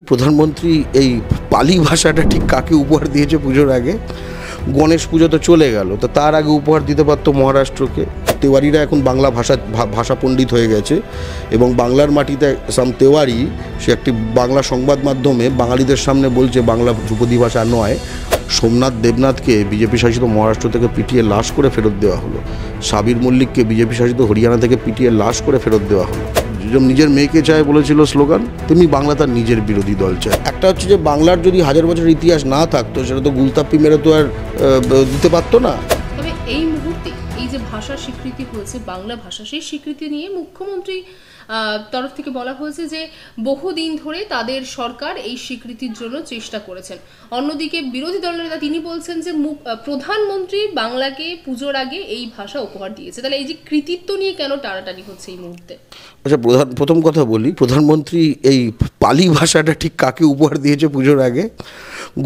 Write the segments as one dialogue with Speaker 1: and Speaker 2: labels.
Speaker 1: প্রধানমন্ত্রী এই পালি ভাষাটা ঠিক কাকে উপহার দিয়েছে পুজোর আগে? গণেশ পুজো তো চলে গেল, তো তার আগে উপহার দিতে পারতো মহারাষ্ট্রকে। তেওয়ারিরা এখন বাংলা ভাষা পণ্ডিত হয়ে গেছে এবং বাংলার মাটিতে সাম তেওয়ারি সে একটি বাংলা সংবাদ মাধ্যমে বাঙালিদের সামনে বলছে বাংলা ধ্রুপদী ভাষা নয়। সোমনাথ দেবনাথকে বিজেপি শাসিত মহারাষ্ট্র থেকে পিটিয়ে লাশ করে ফেরত দেওয়া হলো। সাবির মল্লিককে বিজেপি শাসিত হরিয়ানা থেকে পিটিয়ে লাশ করে ফেরত দেওয়া হলো। যেরকম নিজের মেয়েকে চায় বলেছিল স্লোগান, তেমনি বাংলা তার নিজের বিরোধী দল চায়। একটা হচ্ছে যে বাংলার যদি হাজার বছরের ইতিহাস না থাকতো সেটা তো গুলতাপ্পি মেরে তো আর দিতে পারতো না।
Speaker 2: তবে এই মুহূর্তে এই যে ভাষার স্বীকৃতি হয়েছে বাংলা ভাষা, সেই স্বীকৃতি নিয়ে মুখ্যমন্ত্রী তরফ থেকে বলা হয়েছে যে বহুদিন ধরে তাদের সরকার এই স্বীকৃতির জন্য চেষ্টা করেছেন। অন্যদিকে বিরোধী দলের নেতা তিনি বলছেন যে প্রধানমন্ত্রী বাংলাকে পুজোর আগে এই ভাষা উপহার দিয়েছে। তাহলে এই যে কৃতিত্ব নিয়ে কেন টানাটানি হচ্ছে এই মুহূর্তে?
Speaker 1: আচ্ছা, প্রথম কথা বলি, প্রধানমন্ত্রী এই পালি ভাষাটা ঠিক কাকে উপহার দিয়েছে পুজোর আগে?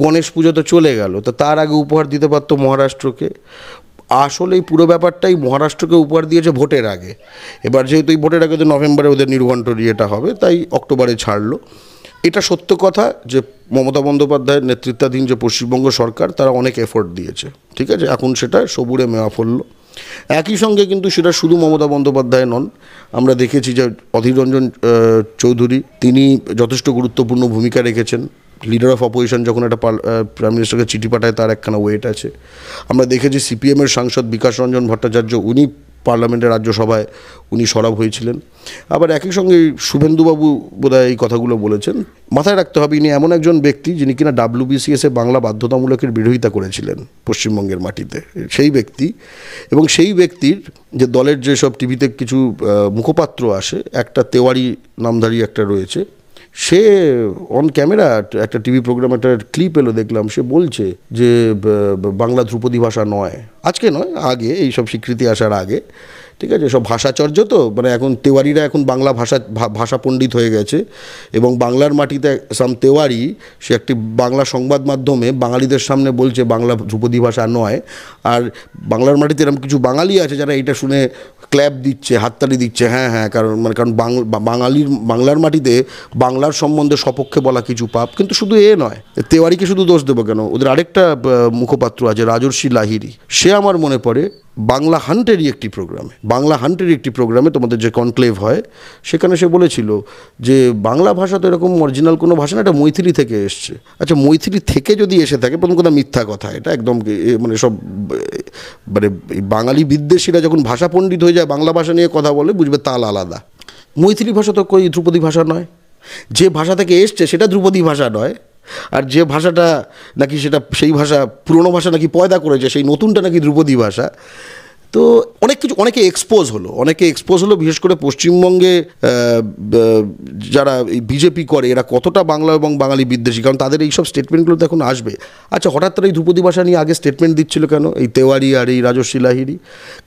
Speaker 1: গণেশ পুজো তো চলে গেল, তো তার আগে উপহার দিতে পারতো মহারাষ্ট্রকে। আসলে এই পুরো ব্যাপারটাই মহারাষ্ট্রকে উপহার দিয়েছে ভোটের আগে। এবার যেহেতু এই ভোটের আগে তো নভেম্বরে ওদের নির্ঘণ্ট ইয়েটা হবে, তাই অক্টোবরে ছাড়লো। এটা সত্য কথা যে মমতা বন্দ্যোপাধ্যায়ের নেতৃত্বাধীন যে পশ্চিমবঙ্গ সরকার তারা অনেক এফোর্ট দিয়েছে, ঠিক আছে, এখন সেটা সবুরে মেওয়া ফলল। একই সঙ্গে কিন্তু সেটা শুধু মমতা বন্দ্যোপাধ্যায় নন, আমরা দেখেছি যে অধীর রঞ্জন চৌধুরী তিনি যথেষ্ট গুরুত্বপূর্ণ ভূমিকা রেখেছেন। লিডার অফ অপোজিশন যখন একটা প্রাইম মিনিস্টারকে চিঠি পাঠায় তার একখানা ওয়েট আছে। আমরা দেখেছি সিপিএমের সাংসদ বিকাশ রঞ্জন ভট্টাচার্য উনি পার্লামেন্টের রাজ্যসভায় উনি সরব হয়েছিলেন। আবার একই সঙ্গে শুভেন্দুবাবু বোধহয় এই কথাগুলো বলেছেন। মাথায় রাখতে হবে ইনি এমন একজন ব্যক্তি যিনি কিনা WBCS বাংলা বাধ্যতামূলকের বিরোধিতা করেছিলেন পশ্চিমবঙ্গের মাটিতে, সেই ব্যক্তি। এবং সেই ব্যক্তির যে দলের যেসব টিভিতে কিছু মুখপাত্র আসে, একটা তেওয়ারি নামধারী একটা রয়েছে, সে অন ক্যামেরা একটা টিভি প্রোগ্রাম একটা ক্লিপ এলো দেখলাম, সে বলছে যে বাংলা ধ্রুপদী ভাষা নয়। আজকে নয়, আগে এইসব স্বীকৃতি আসার আগে, ঠিক আছে, সব ভাষাচর্য তো, মানে এখন তেওয়ারিরা এখন বাংলা ভাষা পণ্ডিত হয়ে গেছে এবং বাংলার মাটিতে সাম তেওয়ারি সে একটি বাংলা সংবাদ মাধ্যমে বাঙালিদের সামনে বলছে বাংলা ধ্রুপদী ভাষা নয়। আর বাংলার মাটিতে এরকম কিছু বাঙালি আছে যারা এটা শুনে ক্ল্যাপ দিচ্ছে, হাততালি দিচ্ছে, হ্যাঁ হ্যাঁ, কারণ বাংলার মাটিতে বাংলার সম্বন্ধে সপক্ষে বলা কিছু পাপ। কিন্তু শুধু এ নয়, তেওয়ারিকে শুধু দোষ দেবো কেন, ওদের আরেকটা মুখপাত্র আছে রাজর্ষি লাহিড়ী, সে আমার মনে পড়ে বাংলা হান্টেরই একটি প্রোগ্রামে তোমাদের যে কনক্লেভ হয় সেখানে সে বলেছিল যে বাংলা ভাষা তো এরকম অরিজিনাল কোনো ভাষা না, এটা মৈথিলি থেকে এসছে। আচ্ছা, মৈথিলি থেকে যদি এসে থাকে, প্রথম কথা মিথ্যা কথা, এটা একদম মানে সব মানে বাঙালি বিদ্বেষীরা যখন ভাষা পণ্ডিত হয়ে যায় বাংলা ভাষা নিয়ে কথা বলে বুঝবে তাল আলাদা। মৈথিলি ভাষা তো কই ধ্রুপদী ভাষা নয়, যে ভাষা থেকে এসছে সেটা ধ্রুপদী ভাষা নয়। আর যে ভাষাটা নাকি সেটা সেই ভাষা পুরনো ভাষা নাকি পয়দা করেছে, সেই নতুনটা নাকি ধ্রুপদী ভাষা। তো অনেকে এক্সপোজ হলো, বিশেষ করে পশ্চিমবঙ্গে যারা বিজেপি করে এরা কতটা বাংলা এবং বাঙালি বিদ্বেষী, কারণ তাদের এইসব স্টেটমেন্টগুলো তো এখন আসবে। আচ্ছা, হঠাৎ তারা এই ধ্রুপদী ভাষা নিয়ে আগে স্টেটমেন্ট দিচ্ছিল কেন এই তেওয়ারি আর এই রাজর্ষি লাহিড়ী?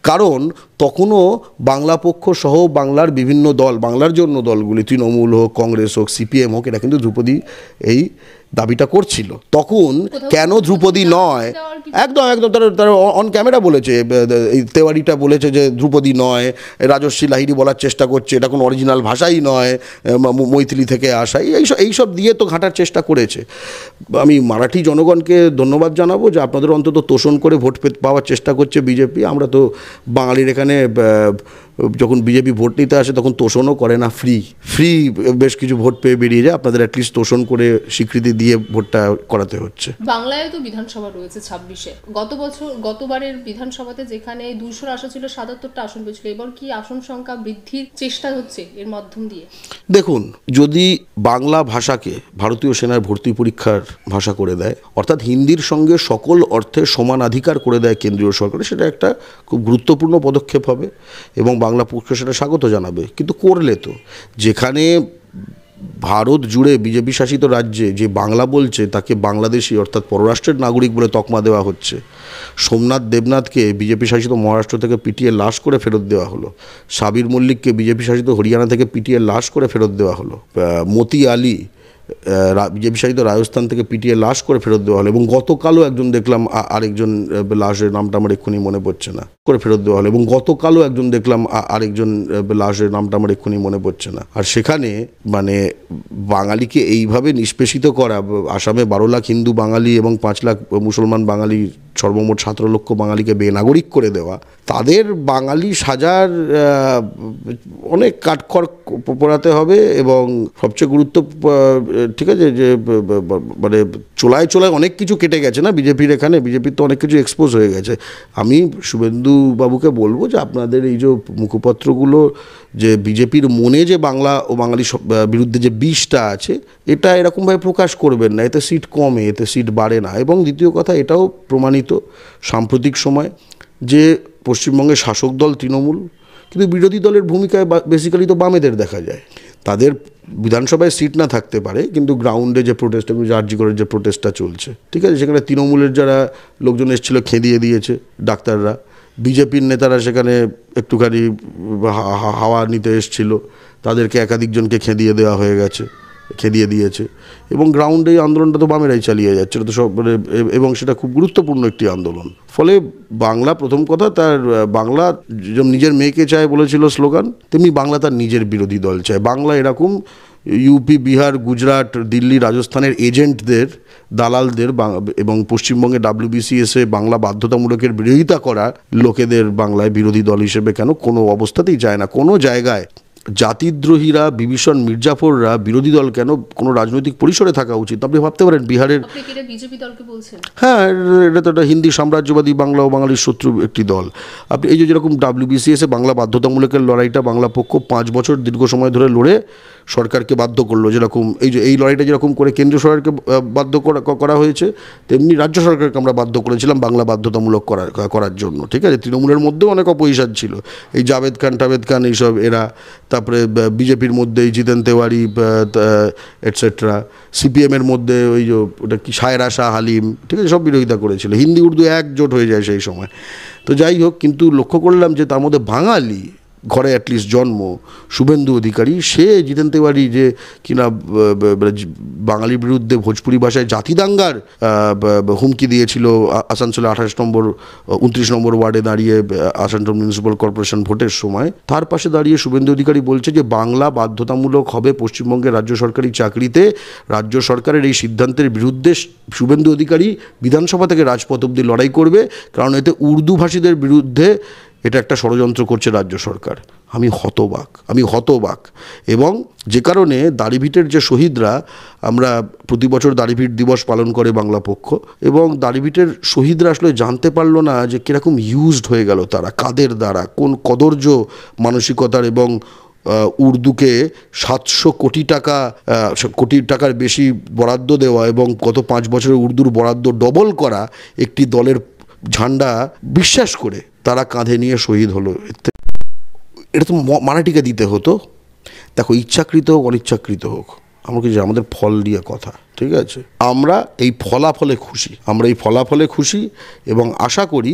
Speaker 1: কারণ তখনও বাংলা পক্ষ সহ বাংলার বিভিন্ন দল, বাংলার জন্য দলগুলি, তৃণমূল হোক, কংগ্রেস হোক, সিপিএম হোক, এরা কিন্তু ধ্রুপদী এই দাবিটা করছিল। তখন কেন ধ্রুপদী নয়, একদম তারা অন ক্যামেরা বলেছে, এই তেওয়ারিটা বলেছে যে ধ্রুপদী নয়, রাজর্ষি লাহিড়ী বলার চেষ্টা করছে এটা কোনো অরিজিনাল ভাষাই নয়, মৈথিলি থেকে আসা, এইসব দিয়ে তো ঘাঁটার চেষ্টা করেছে। আমি মারাঠি জনগণকে ধন্যবাদ জানাবো যে আপনাদের অন্তত তোষণ করে ভোট পাওয়ার চেষ্টা করছে বিজেপি। আমরা তো বাঙালির এখানে যখন বিজেপি ভোট নিতে আসে তখন তোষণও করে না, ফ্রি বেশ কিছু ভোট পেয়ে বেরিয়ে যায়, আপনাদের অ্যাটলিস্ট তোষণ করে স্বীকৃতি দিয়ে ভোটটা করাতে হচ্ছে।
Speaker 2: বাংলায় তো বিধানসভা রয়েছে 26-এ, গতবারের বিধানসভাতে যেখানে 200 আসন ছিল 77টা আসন পেয়েছিল, এবার কি আসন সংখ্যা বৃদ্ধির চেষ্টা হচ্ছে এর মাধ্যম দিয়ে?
Speaker 1: দেখুন, যদি বাংলা ভাষাকে ভারতীয় সেনার ভর্তি পরীক্ষার ভাষা করে দেয়, অর্থাৎ হিন্দির সঙ্গে সকল অর্থে সমানাধিকার করে দেয় কেন্দ্রীয় সরকার, সেটা একটা খুব গুরুত্বপূর্ণ পদক্ষেপ হবে এবং বাংলা পক্ষ সেটা স্বাগত জানাবে। কিন্তু করলে তো, যেখানে ভারত জুড়ে বিজেপি শাসিত রাজ্যে যে বাংলা বলছে তাকে বাংলাদেশি অর্থাৎ পররাষ্ট্রের নাগরিক বলে তকমা দেওয়া হচ্ছে। সোমনাথ দেবনাথকে বিজেপি শাসিত মহারাষ্ট্র থেকে পিটিয়ে লাশ করে ফেরত দেওয়া হলো। সাবির মল্লিককে বিজেপি শাসিত হরিয়ানা থেকে পিটিয়ে লাশ করে ফেরত দেওয়া হলো। মতি আলী বিজেপি শাসিত রাজস্থান থেকে পিটিয়ে লাশ করে ফেরত দেওয়া হলো, এবং গতকালও একজন দেখলাম আরেকজন লাশের নামটা আমার এক্ষুনি মনে পড়ছে না করে ফেরত দেওয়া হলো, এবং গতকালও একজন দেখলাম আরেকজন লাশের নামটা আমার এক্ষুনি মনে পড়ছে না। আর সেখানে মানে বাঙালিকে এইভাবে নিষ্পেষিত করা, আসামে 12 লাখ হিন্দু বাঙালি এবং 5 লাখ মুসলমান বাঙালি, সর্বমোট 17 লক্ষ বাঙালিকে বেনাগরিক করে দেওয়া, তাদের বাঙালি সাজার অনেক কাঠখড় পোড়াতে হবে। এবং সবচেয়ে ঠিক আছে যে মানে চোলায় চোলায় অনেক কিছু কেটে গেছে না বিজেপির, এখানে বিজেপির তো অনেক কিছু এক্সপোজ হয়ে গেছে। আমি শুভেন্দু বাবুকে বলবো যে আপনাদের এই যে মুখপত্রগুলো, যে বিজেপির মনে যে বাংলা ও বাঙালি বিরুদ্ধে যে বিষটা আছে, এটা এরকমভাবে প্রকাশ করবেন না, এতে সিট কমে, এতে সিট বাড়ে না। এবং দ্বিতীয় কথা, এটাও প্রমাণিত সাম্প্রতিক সময় যে পশ্চিমবঙ্গের শাসক দল তৃণমূল, কিন্তু বিরোধী দলের ভূমিকায় বেসিক্যালি তো বামেদের দেখা যায়। তাদের বিধানসভায় সিট না থাকতে পারে, কিন্তু গ্রাউন্ডে যে প্রোটেস্ট, আরজি করের যে প্রোটেস্টটা চলছে, ঠিক আছে, সেখানে তৃণমূলের যারা লোকজন এসেছিলো খেদিয়ে দিয়েছে ডাক্তাররা, বিজেপির নেতারা সেখানে একটুখানি হাওয়া নিতে এসেছিল, তাদেরকে একাধিকজনকে খেদিয়ে দেওয়া হয়ে গেছে, খেদিয়ে দিয়েছে। এবং গ্রাউন্ডে এই আন্দোলনটা তো বামেরাই চালিয়ে যাচ্ছে, এটা তো সব মানে, এবং সেটা খুব গুরুত্বপূর্ণ একটি আন্দোলন। ফলে বাংলা, প্রথম কথা, তার বাংলা যেমন নিজের মেয়েকে চায় বলেছিল স্লোগান, তেমনি বাংলা তার নিজের বিরোধী দল চায়। বাংলা এরকম ইউপি, বিহার, গুজরাট, দিল্লি, রাজস্থানের এজেন্টদের, দালালদের এবং পশ্চিমবঙ্গে WBCS-এ বাংলা বাধ্যতামূলকের বিরোধিতা করা লোকেদের বাংলায় বিরোধী দল হিসেবে কেন কোনো অবস্থাতেই যায় না। কোনো জায়গায় জাতিদ্রোহীরা, বিভীষণ মির্জাফররা বিরোধী দল কেন, কোনো রাজনৈতিক পরিসরে থাকা উচিত। আপনি ভাবতে পারেন বিহারের,
Speaker 2: বিজেপি দলকে বলছেন,
Speaker 1: হ্যাঁ, এটা তো একটা হিন্দি সাম্রাজ্যবাদী, বাংলা ও বাঙালির শত্রু একটি দল। আপনি এই যে যেরকম WBCS-এ বাংলা বাধ্যতামূলকের লড়াইটা বাংলা পক্ষ 5 বছর দীর্ঘ সময় ধরে লড়ে সরকারকে বাধ্য করলো, যেরকম এই লড়াইটা যেরকম করে কেন্দ্রীয় সরকারকে বাধ্য করা হয়েছে, তেমনি রাজ্য সরকারকে আমরা বাধ্য করেছিলাম বাংলা বাধ্যতামূলক করার জন্য, ঠিক আছে। তৃণমূলের মধ্যেও অনেক অপোজিশন ছিল, এই জাভেদ খান এইসব এরা, তারপরে বিজেপির মধ্যে এই জিতেন তেওয়ারি এটসেট্রা, CPM-এর মধ্যে ওই যে ওটা কি সায়রা শাহ হালিম, ঠিক আছে, সব বিরোধিতা করেছিল। হিন্দি উর্দু একজোট হয়ে যায় সেই সময়। তো যাই হোক, কিন্তু লক্ষ্য করলাম যে তার মধ্যে বাঙালি ঘরে অ্যাটলিস্ট জন্ম শুভেন্দু অধিকারী, সে জিতেন তেওয়ারি যে কিনা বাঙালির বিরুদ্ধে ভোজপুরি ভাষায় জাতিদাঙ্গার হুমকি দিয়েছিল আসানসোলে 29 নম্বর ওয়ার্ডে দাঁড়িয়ে আসানসোল মিউনিসিপ্যাল কর্পোরেশন ভোটের সময়, তার পাশে দাঁড়িয়ে শুভেন্দু অধিকারী বলছে যে বাংলা বাধ্যতামূলক হবে পশ্চিমবঙ্গের রাজ্য সরকারি চাকরিতে। রাজ্য সরকারের এই সিদ্ধান্তের বিরুদ্ধে শুভেন্দু অধিকারী বিধানসভা থেকে রাজপথ অবধি লড়াই করবে, কারণ এতে উর্দু ভাষীদের বিরুদ্ধে এটা একটা ষড়যন্ত্র করছে রাজ্য সরকার। আমি হতবাক। এবং যে কারণে দাড়িভিটের যে শহীদরা, আমরা প্রতি বছর দাড়িভিট দিবস পালন করে বাংলা পক্ষ, এবং দাড়িভিটের শহীদরা আসলে জানতে পারলো না যে কীরকম ইউজড হয়ে গেল তারা, কাদের দ্বারা, কোন কদর্য মানসিকতার, এবং উর্দুকে 700 কোটি টাকার বেশি বরাদ্দ দেওয়া এবং গত 5 বছরে উর্দুর বরাদ্দ ডবল করা একটি দলের ঝান্ডা বিশ্বাস করে তারা কাঁধে নিয়ে শহীদ হলো। এটা তো মারাঠিকে দিতে হতো। দেখো, ইচ্ছাকৃত হোক অনিচ্ছাকৃত হোক, আমাদের ফল দিয়ে কথা, ঠিক আছে। আমরা এই ফলাফলে খুশি এবং আশা করি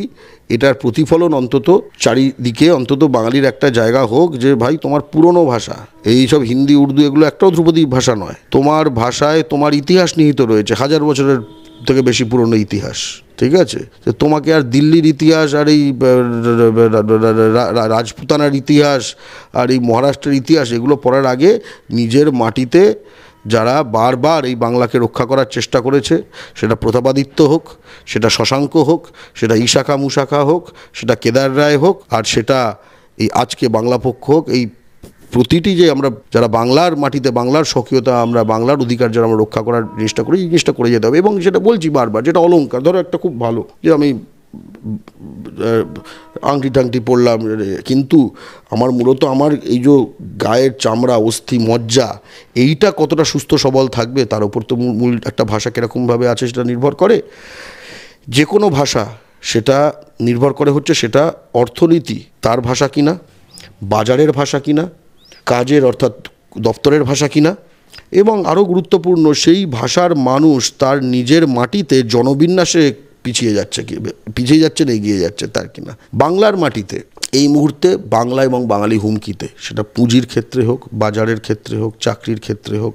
Speaker 1: এটার প্রতিফলন অন্তত চারিদিকে, অন্তত বাঙালির একটা জায়গা হোক যে ভাই, তোমার পুরনো ভাষা, এই সব হিন্দি উর্দু এগুলো একটাও ধ্রুপদী ভাষা নয়, তোমার ভাষায় তোমার ইতিহাস নিহিত রয়েছে, 1000 বছরের থেকে বেশি পুরনো ইতিহাস, ঠিক আছে। যে তোমাকে আর দিল্লির ইতিহাস, আর এই রাজপুতানার ইতিহাস, আর এই মহারাষ্ট্রের ইতিহাস, এগুলো পড়ার আগে নিজের মাটিতে যারা বারবার এই বাংলাকে রক্ষা করার চেষ্টা করেছে, সেটা প্রতাপাদিত্য হোক, সেটা শশাঙ্ক হোক, সেটা ইশাখা মুশাখা হোক, সেটা কেদার রায় হোক, আর সেটা এই আজকে বাংলা পক্ষ হোক, এই প্রতিটি যে আমরা যারা বাংলার মাটিতে বাংলার স্বকীয়তা, আমরা বাংলার অধিকার যারা আমরা রক্ষা করার জিনিসটা করি, এই জিনিসটা করে যেতে হবে। এবং সেটা বলছি বারবার, যেটা অলংকার, ধরো একটা খুব ভালো যে আমি আংটি টাংটি পরলাম, কিন্তু আমার মূলত আমার এই যে গায়ের চামড়া, অস্থি, মজ্জা, এইটা কতটা সুস্থ সবল থাকবে তার উপর তো মূল একটা ভাষা কীরকমভাবে আছে সেটা নির্ভর করে। যে কোনো ভাষা, সেটা নির্ভর করে হচ্ছে সেটা অর্থনীতি তার ভাষা কিনা, বাজারের ভাষা কিনা, কাজের অর্থাৎ দপ্তরের ভাষা কিনা, এবং আরও গুরুত্বপূর্ণ সেই ভাষার মানুষ তার নিজের মাটিতে জনবিন্যাসে পিছিয়ে যাচ্ছে না এগিয়ে যাচ্ছে তার কিনা। বাংলার মাটিতে এই মুহূর্তে বাংলা এবং বাঙালি হুমকিতে, সেটা পুঁজির ক্ষেত্রে হোক, বাজারের ক্ষেত্রে হোক, চাকরির ক্ষেত্রে হোক,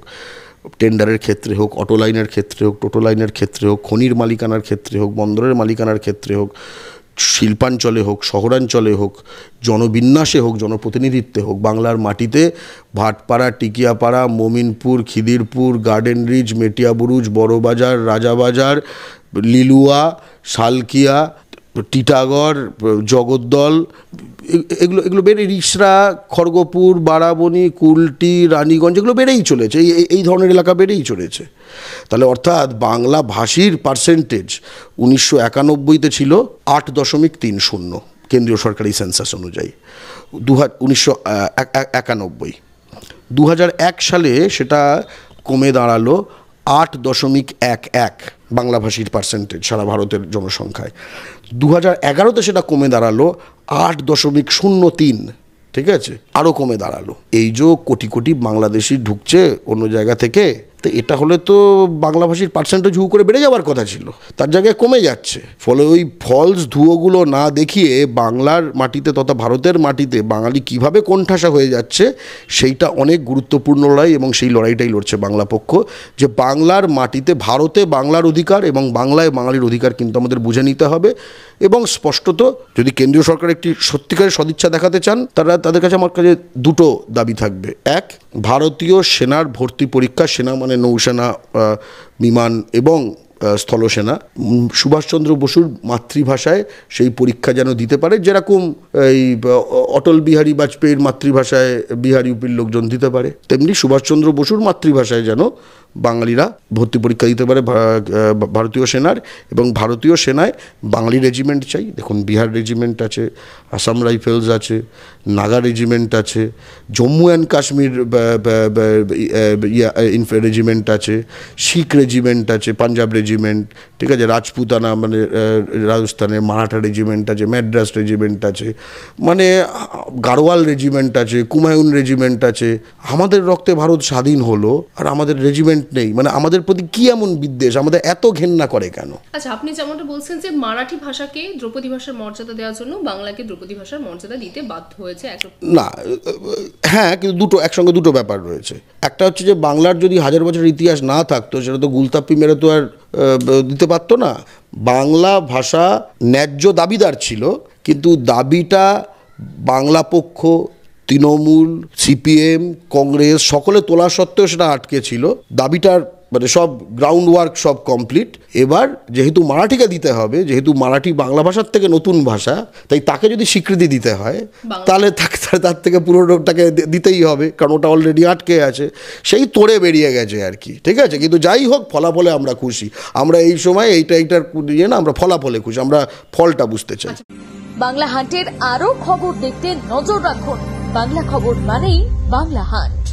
Speaker 1: টেন্ডারের ক্ষেত্রে হোক, অটো লাইনের ক্ষেত্রে হোক, টোটো লাইনের ক্ষেত্রে হোক, খনির মালিকানার ক্ষেত্রে হোক, বন্দরের মালিকানার ক্ষেত্রে হোক, শিল্পাঞ্চলে হোক, শহরাঞ্চলে হোক, জনবিন্যাসে হোক, জনপ্রতিনিধিত্বে হোক, বাংলার মাটিতে ভাটপাড়া, টিকিয়াপাড়া, মোমিনপুর, খিদিরপুর, গার্ডেন রিচ, মেটিয়াবুরুজ, বড়বাজার, রাজাবাজার, লিলুয়া, শালকিয়া, টিটাগড়, জগদ্দল, এগুলো বেড়ে রিসরা, খড়গপুর, বারাবণী, কুলটি, রানীগঞ্জ, এগুলো বেড়েই চলেছে, এই ধরনের এলাকা বেড়েই চলেছে। তাহলে অর্থাৎ বাংলা ভাষীর পার্সেন্টেজ 1991-তে ছিল 8.30, কেন্দ্রীয় সরকারি সেন্সাস অনুযায়ী, 1991। 2001 সালে সেটা কমে দাঁড়ালো 8.11 বাংলাভাষীর পার্সেন্টেজ সারা ভারতের জনসংখ্যায়। 2011-তে সেটা কমে দাঁড়ালো 8.03, ঠিক আছে, আরও কমে দাঁড়ালো। এই যে কোটি কোটি বাংলাদেশি ঢুকছে অন্য জায়গা থেকে, তো এটা হলে তো বাংলাভাষীর পার্সেন্টেজ হু করে বেড়ে যাওয়ার কথা ছিল, তার জায়গায় কমে যাচ্ছে। ফলে ওই ফলস ধুয়োগুলো না দেখিয়ে বাংলার মাটিতে তথা ভারতের মাটিতে বাঙালি কিভাবে কোণঠাসা হয়ে যাচ্ছে সেইটা অনেক গুরুত্বপূর্ণ লড়াই, এবং সেই লড়াইটাই লড়ছে বাংলা পক্ষ, যে বাংলার মাটিতে ভারতে বাংলার অধিকার এবং বাংলায় বাঙালির অধিকার কিন্তু আমাদের বুঝে নিতে হবে। এবং স্পষ্টত যদি কেন্দ্রীয় সরকার একটি সত্যিকারের সদিচ্ছা দেখাতে চান, তাদের কাছে আমার কাছে দুটো দাবি থাকবে। এক, ভারতীয় সেনার ভর্তি পরীক্ষা, সেনা মানে নৌসেনা, বিমান এবং স্থলসেনা, সুভাষচন্দ্র বসুর মাতৃভাষায় সেই পরীক্ষা যেন দিতে পারে, যেরকম এই অটল বিহারী বাজপেয়ীর মাতৃভাষায় বিহার ইউপির লোকজন দিতে পারে, তেমনি সুভাষচন্দ্র বসুর মাতৃভাষায় যেন বাঙালিরা ভর্তি পরীক্ষা দিতে পারে ভারতীয় সেনার। এবং ভারতীয় সেনায় বাঙালি রেজিমেন্ট চাই। দেখুন, বিহার রেজিমেন্ট আছে, আসাম রাইফেলস আছে, নাগা রেজিমেন্ট আছে, জম্মু অ্যান্ড কাশ্মীর রেজিমেন্ট আছে, শিখ রেজিমেন্ট আছে, পাঞ্জাব রেজিমেন্ট, ঠিক আছে, রাজপুতানা মানে রাজস্থানের, মারাঠা রেজিমেন্ট আছে, ম্যাড্রাস রেজিমেন্ট আছে, মানে গাড়োয়াল রেজিমেন্ট আছে, কুমায়ুন রেজিমেন্ট আছে। আমাদের রক্তে ভারত স্বাধীন হলো আর আমাদের রেজিমেন্ট নেই, মানে আমাদের প্রতি কি এমন বিদ্বেষ, আমাদের এত ঘেন্না করে কেন?
Speaker 2: আচ্ছা, আপনি যেমনটা বলছেন যে মারাঠি ভাষাকে দ্রৌপদী ভাষার মর্যাদা দেওয়ার জন্য বাংলাকে দ্রৌপদী ভাষার মর্যাদা দিতে বাধ্য হয়েছে
Speaker 1: না, হ্যাঁ, কিন্তু একসঙ্গে দুটো ব্যাপার রয়েছে। একটা হচ্ছে যে বাংলার যদি 1000 বছরের ইতিহাস না থাকতো, সেটা তো গুলতাপ্পি মেরে তো আর দিতে পারতো না। বাংলা ভাষা ন্যায্য দাবিদার ছিল, কিন্তু দাবিটা বাংলা পক্ষ, তৃণমূল, সিপিএম, কংগ্রেস সকলে তোলা সত্ত্বেও সেটা আটকে ছিল। দাবিটার মানে সব গ্রাউন্ড ওয়ার্ক সব কমপ্লিট। এবার যেহেতু মারাঠিকে দিতে হবে, যেহেতু মারাঠি বাংলা ভাষার থেকে নতুন ভাষা, তাই তাকে যদি স্বীকৃতি দিতে হয় তাহলে তার থেকে পুরোটাকে দিতেই হবে, কারণ ওটা অলরেডি আটকে আছে। সেই তোড়ে বেরিয়ে গেছে আর কি, ঠিক আছে। কিন্তু যাই হোক, ফলাফলে আমরা খুশি। আমরা এই সময় এইটার না, আমরা ফলাফলে খুশি, আমরা ফলটা বুঝতে চাই।
Speaker 3: বাংলা হান্টের আরো খবর দেখতে নজর রাখুন। বাংলা খবর মানেই বাংলা হান্ট।